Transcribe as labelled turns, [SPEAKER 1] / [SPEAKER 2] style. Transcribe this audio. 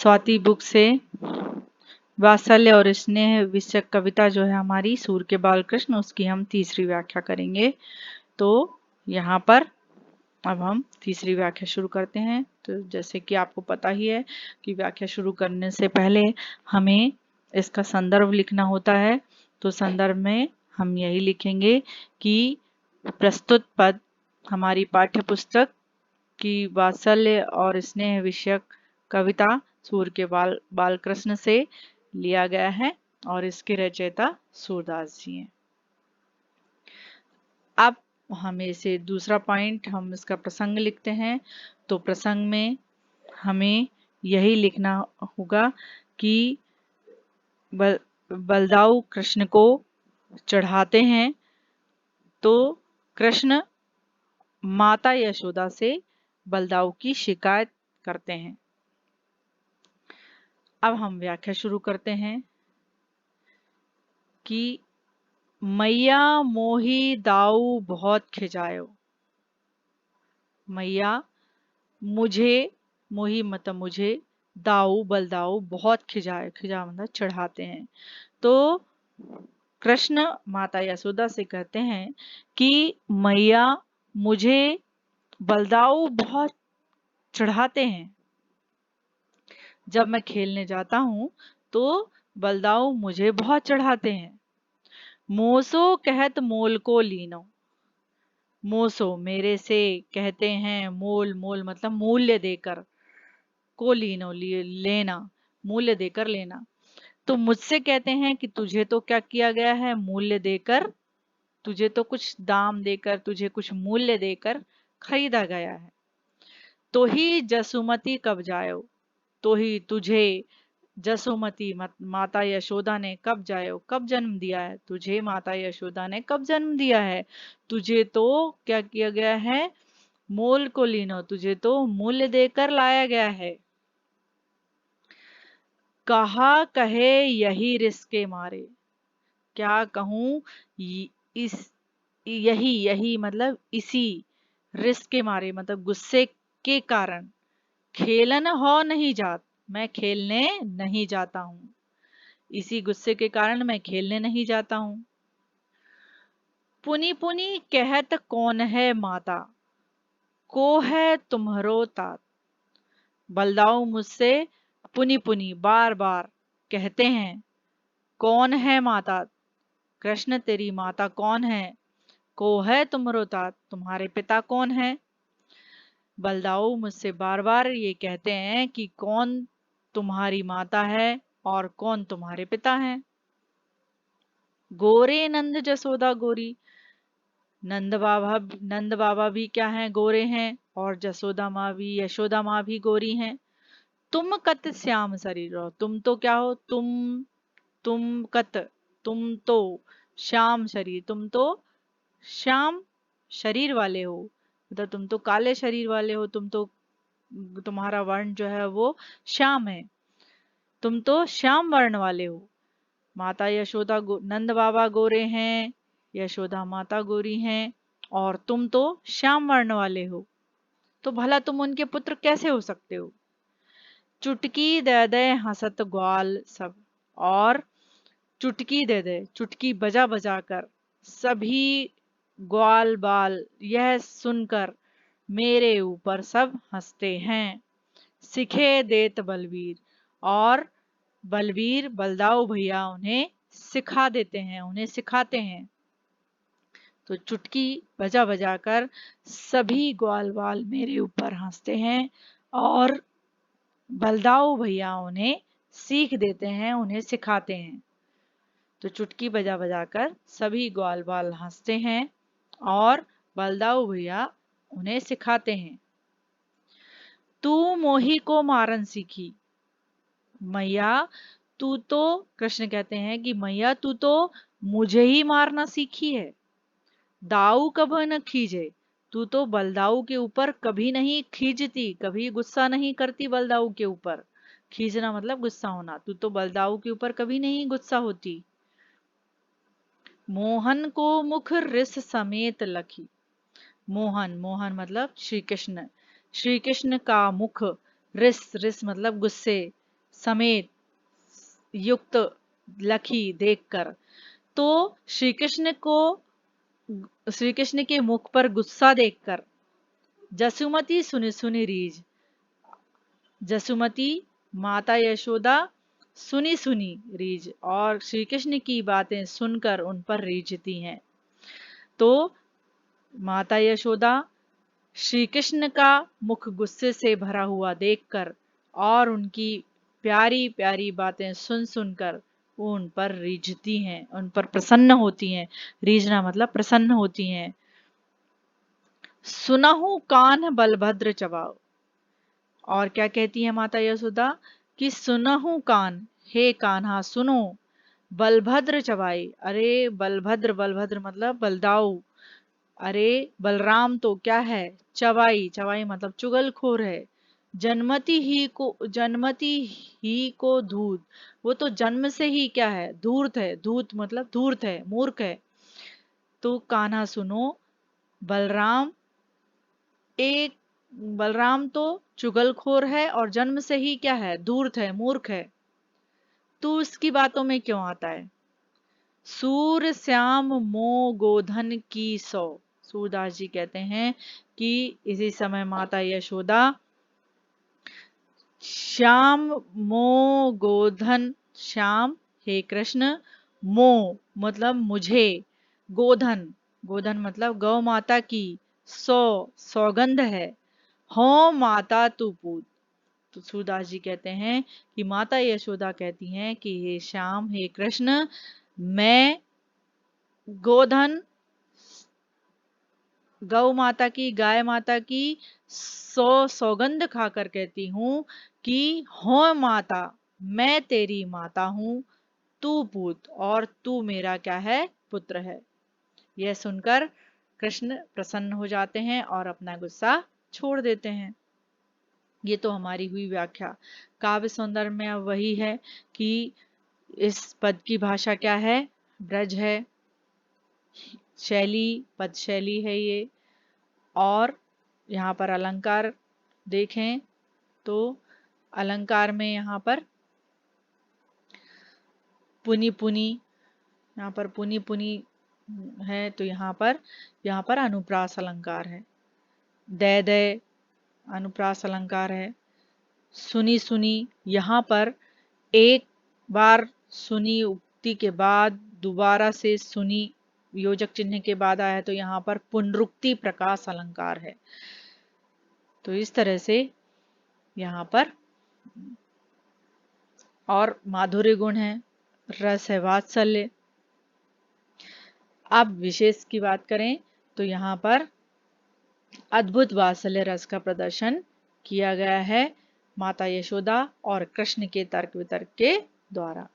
[SPEAKER 1] Swati book से वात्सल्य और स्नेह विषयक कविता जो है हमारी सूर के बालकृष्ण, उसकी हम तीसरी व्याख्या करेंगे। तो यहाँ पर अब हम तीसरी व्याख्या शुरू करते हैं। तो जैसे कि आपको पता ही है कि व्याख्या शुरू करने से पहले हमें इसका संदर्भ लिखना होता है। तो संदर्भ में हम यही लिखेंगे कि प्रस्तुत पद हमारी पाठ्य पुस्तक की वात्सल्य और स्नेह विषयक कविता सूर के बालकृष्ण से लिया गया है और इसके रचयिता सूरदास जी हैं। अब हमें इसे दूसरा पॉइंट, हम इसका प्रसंग लिखते हैं। तो प्रसंग में हमें यही लिखना होगा कि बलदाऊ कृष्ण को चढ़ाते हैं। तो कृष्ण माता यशोदा से बलदाऊ की शिकायत करते हैं। अब हम व्याख्या शुरू करते हैं कि मैया मोही दाऊ बहुत खिजायो। मैया मुझे, मोही मतलब मुझे, दाऊ बलदाऊ बहुत खिजाए, खिजा मतलब चढ़ाते हैं। तो कृष्ण माता यशोदा से कहते हैं कि मैया मुझे बलदाऊ बहुत चढ़ाते हैं। जब मैं खेलने जाता हूँ तो बलदाऊ मुझे बहुत चढ़ाते हैं। मोसो कहत मोल को लीनो। मोसो मेरे से कहते हैं, मोल, मोल मतलब मूल्य देकर, को लीनो लेना, मूल्य देकर लेना। तो मुझसे कहते हैं कि तुझे तो क्या किया गया है, मूल्य देकर, तुझे तो कुछ दाम देकर, तुझे कुछ मूल्य देकर खरीदा गया है। तो ही जसुमती कब जायो, तो ही तुझे जसोमती माता यशोदा ने कब जायो, कब जन्म दिया है, तुझे माता यशोदा ने कब जन्म दिया है। तुझे तो क्या किया गया है, मोल को लीनो, तुझे तो मूल्य देकर लाया गया है। कहा कहे यही रिश्के मारे, क्या कहूं, इस, यही, यही मतलब इसी, रिश्क के मारे मतलब गुस्से के कारण, खेलन हो नहीं जात, मैं खेलने नहीं जाता हूं, इसी गुस्से के कारण मैं खेलने नहीं जाता हूं। पुनी पुनी कहत कौन है माता, को है तुम्हारो तात। बलदाऊ मुझसे पुनी पुनी बार बार कहते हैं, कौन है माता, कृष्ण तेरी माता कौन है, को है तुम्हारो तात, तुम्हारे पिता कौन है। बलदाऊ मुझसे बार बार ये कहते हैं कि कौन तुम्हारी माता है और कौन तुम्हारे पिता हैं। गोरे नंद जसोदा गोरी, नंद बाबा भी क्या हैं, गोरे हैं, और जसोदा माँ भी, यशोदा माँ भी गोरी हैं। तुम कत श्याम शरीर हो, तुम तो क्या हो, तुम कत, तुम तो श्याम शरीर, तुम तो श्याम शरीर वाले हो, मतलब तुम तो काले शरीर वाले हो, तुम तो, तुम्हारा वर्ण जो है वो श्याम है, तुम तो श्याम वर्ण वाले हो। माता यशोदा नंद बाबा गोरे हैं, यशोदा माता गोरी हैं, और तुम तो श्याम वर्ण वाले हो, तो भला तुम उनके पुत्र कैसे हो सकते हो। चुटकी दे दे हंसत ग्वाल सब, और चुटकी दे दे, चुटकी बजा बजा कर सभी ग्वाल बाल यह सुनकर मेरे ऊपर सब हंसते हैं। सिखे देत बलवीर, और बलवीर बलदाऊ भैया उन्हें सिखा देते हैं, उन्हें सिखाते हैं। तो चुटकी बजा बजा कर सभी ग्वाल बाल मेरे ऊपर हंसते हैं और बलदाऊ भैया उन्हें सीख देते हैं, उन्हें सिखाते हैं। तो चुटकी बजा बजा कर सभी ग्वाल बाल हंसते हैं और बलदाऊ भैया उन्हें सिखाते हैं। तू मोही को मारन सीखी, मैया तू तो, कृष्ण कहते हैं कि मैया तू तो मुझे ही मारना सीखी है। दाऊ कब न खींचे, तू तो बलदाऊ के ऊपर कभी नहीं खींचती, कभी गुस्सा नहीं करती बलदाऊ के ऊपर। खींचना मतलब गुस्सा होना, तू तो बलदाऊ के ऊपर कभी नहीं गुस्सा होती। मोहन को मुख रिस समेत लखी, मोहन, मोहन मतलब श्री कृष्ण, श्री कृष्ण का मुख, रिस, रिस मतलब गुस्से, समेत युक्त लखी देखकर। तो श्री कृष्ण के मुख पर गुस्सा देखकर जसुमती सुनि सुनि रीझ। जसुमती माता यशोदा सुनी सुनी रीझ, और श्री कृष्ण की बातें सुनकर उन पर रीझती हैं। तो माता यशोदा श्री कृष्ण का मुख गुस्से से भरा हुआ देखकर और उनकी प्यारी प्यारी बातें सुन सुनकर वो उन पर रीझती हैं, उन पर प्रसन्न होती हैं। रीझना मतलब प्रसन्न होती हैं। सुनहु कान्ह बलभद्र चबाओ। और क्या कहती है माता यशोदा कि सुनहु कान, हे कान्हा सुनो, बलभद्र चबाई। अरे बलभद्र, बलभद्र मतलब बलदाऊ। अरे बलराम तो क्या है, चवाई। चवाई मतलब चुगलखोर है। जन्मती ही को धूर्त, वो तो जन्म से ही क्या है, धूर्त है। धूर्त मतलब धूर्त है, मूर्ख है। तो कान्हा सुनो, बलराम एक बलराम तो चुगलखोर है और जन्म से ही क्या है, धूर्त है, मूर्ख है। तू उसकी बातों में क्यों आता है। सूर श्याम मो गोधन की सौ। सूरदास जी कहते हैं कि इसी समय माता यशोदा श्याम मो गोधन, श्याम हे कृष्ण, मो मतलब मुझे, गोधन, गोधन मतलब गौ माता की, सौगंध है, हो माता तू पूत। तो सूरदास जी कहते हैं कि माता यशोदा कहती हैं कि हे श्याम हे कृष्ण, मैं गोधन, गौ माता की, गाय माता की सौगंध खाकर कहती हूं कि हो माता, मैं तेरी माता हूं, तू पूत, और तू मेरा क्या है, पुत्र है। यह सुनकर कृष्ण प्रसन्न हो जाते हैं और अपना गुस्सा छोड़ देते हैं। ये तो हमारी हुई व्याख्या। काव्य सौंदर्य में अब वही है कि इस पद की भाषा क्या है, ब्रज है, शैली पद शैली है ये। और यहाँ पर अलंकार देखें तो अलंकार में यहाँ पर पुनि पुनि, यहाँ पर पुनि पुनि है, तो यहाँ पर अनुप्रास अलंकार है। दय दय अनुप्रास अलंकार है। सुनी सुनी, यहाँ पर एक बार सुनी उक्ति के बाद दोबारा से सुनी योजक चिन्ह के बाद आया है, तो यहाँ पर पुनरुक्ति प्रकाश अलंकार है। तो इस तरह से यहाँ पर और माधुर्य गुण है, रस है वात्सल्य। अब विशेष की बात करें तो यहाँ पर अद्भुत वात्सल्य रस का प्रदर्शन किया गया है माता यशोदा और कृष्ण के तर्क वितर्क के द्वारा।